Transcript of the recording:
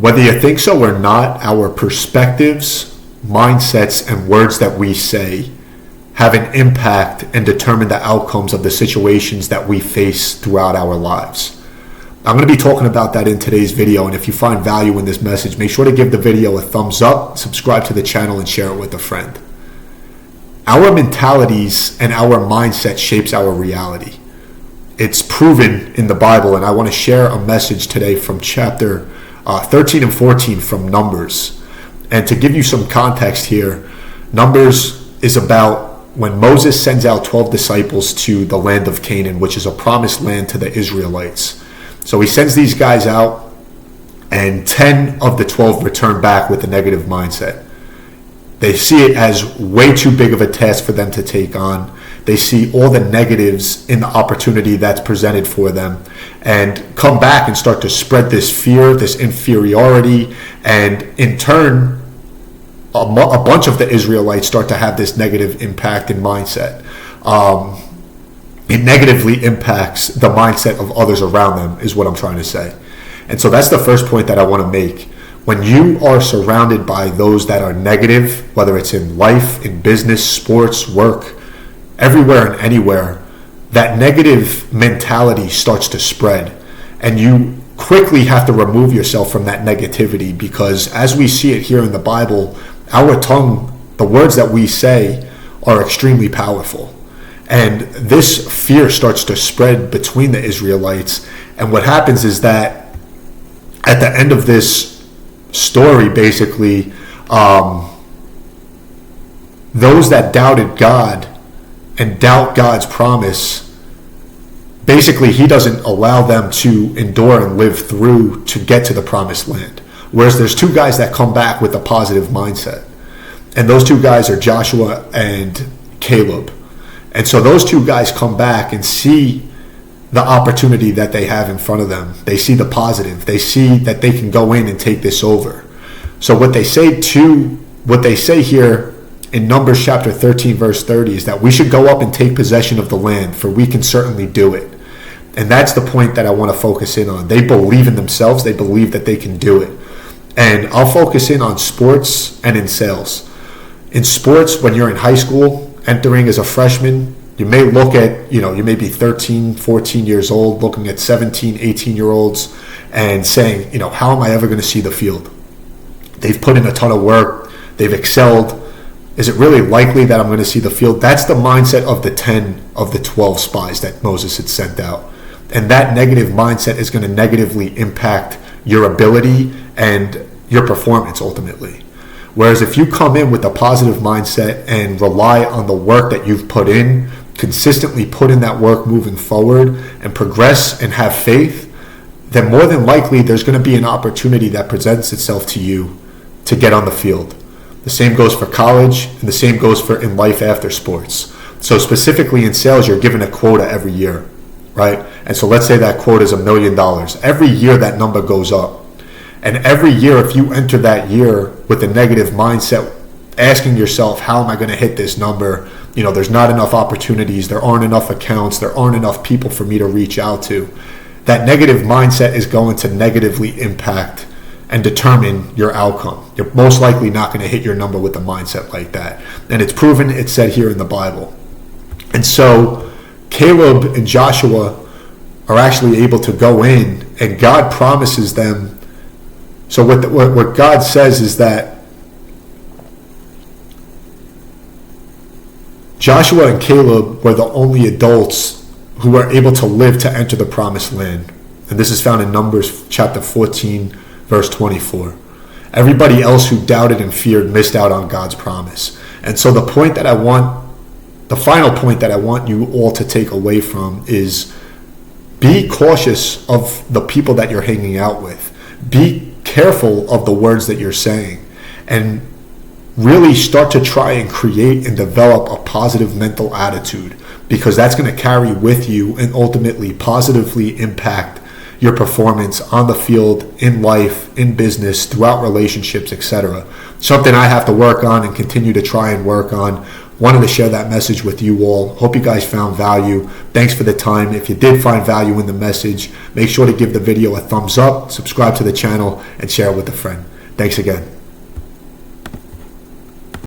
Whether you think so or not, our perspectives, mindsets, and words that we say have an impact and determine the outcomes of the situations that we face throughout our lives. I'm going to be talking about that in today's video, and if you find value in this message, make sure to give the video a thumbs up, subscribe to the channel, and share it with a friend. Our mentalities and our mindset shapes our reality. It's proven in the Bible, and I want to share a message today from chapter 13 and 14 from Numbers. And to give you some context here, Numbers is about when Moses sends out 12 disciples to the land of Canaan, which is a promised land to the Israelites. So he sends these guys out, and 10 of the 12 return back with a negative mindset. They see it as way too big of a task for them to take on. They see all the negatives in the opportunity that's presented for them, and come back and start to spread this fear, this inferiority, and in turn, a bunch of the Israelites start to have this negative impact and mindset. It negatively impacts the mindset of others around them, is what I'm trying to say. And so that's the first point that I want to make. When you are surrounded by those that are negative, whether it's in life, in business, sports, work, everywhere and anywhere, that negative mentality starts to spread. And you quickly have to remove yourself from that negativity, because as we see it here in the Bible, our tongue, the words that we say, are extremely powerful. And this fear starts to spread between the Israelites. And what happens is that at the end of this story, basically, those that doubted God and doubt God's promise, basically he doesn't allow them to endure and live through to get to the promised land. Whereas there's two guys that come back with a positive mindset. And those two guys are Joshua and Caleb. And so those two guys come back and see the opportunity that they have in front of them. They see the positive. They see that they can go in and take this over. So what they say here in Numbers chapter 13 verse 30 is that we should go up and take possession of the land, for we can certainly do it. And that's the point that I want to focus in on. They believe in themselves. They believe that they can do it. And I'll focus in on sports and in sales. In sports, when you're in high school, entering as a freshman, you may look at, you may be 13, 14 years old, looking at 17, 18-year-olds and saying, how am I ever going to see the field? They've put in a ton of work. They've excelled. Is it really likely that I'm going to see the field? That's the mindset of the 10 of the 12 spies that Moses had sent out. And that negative mindset is going to negatively impact your ability and your performance ultimately. Whereas if you come in with a positive mindset and rely on the work that you've put in, consistently put in that work moving forward and progress and have faith, then more than likely there's going to be an opportunity that presents itself to you to get on the field. The same goes for college, and the same goes for in life after sports. So specifically in sales, you're given a quota every year, right? And so let's say that quota is $1 million. Every year that number goes up. And every year, if you enter that year with a negative mindset, asking yourself, how am I going to hit this number? There's not enough opportunities. There aren't enough accounts. There aren't enough people for me to reach out to. That negative mindset is going to negatively impact and determine your outcome. You're most likely not going to hit your number with a mindset like that. And it's proven, it's said here in the Bible. And so Caleb and Joshua are actually able to go in, and God promises them. So what God says is that Joshua and Caleb were the only adults who were able to live to enter the promised land. And this is found in Numbers chapter 14, verse 24. Everybody else who doubted and feared missed out on God's promise. And so the final point that I want you all to take away from is be cautious of the people that you're hanging out with. Be careful of the words that you're saying, and really start to try and create and develop a positive mental attitude, because that's going to carry with you and ultimately positively impact your performance on the field, in life, in business, throughout relationships, etc. Something I have to work on and continue to try and work on wanted to share that message with you all. Hope you guys found value. Thanks for the time. If you did find value in the message, make sure to give the video a thumbs up, subscribe to the channel, and share it with a friend. Thanks again.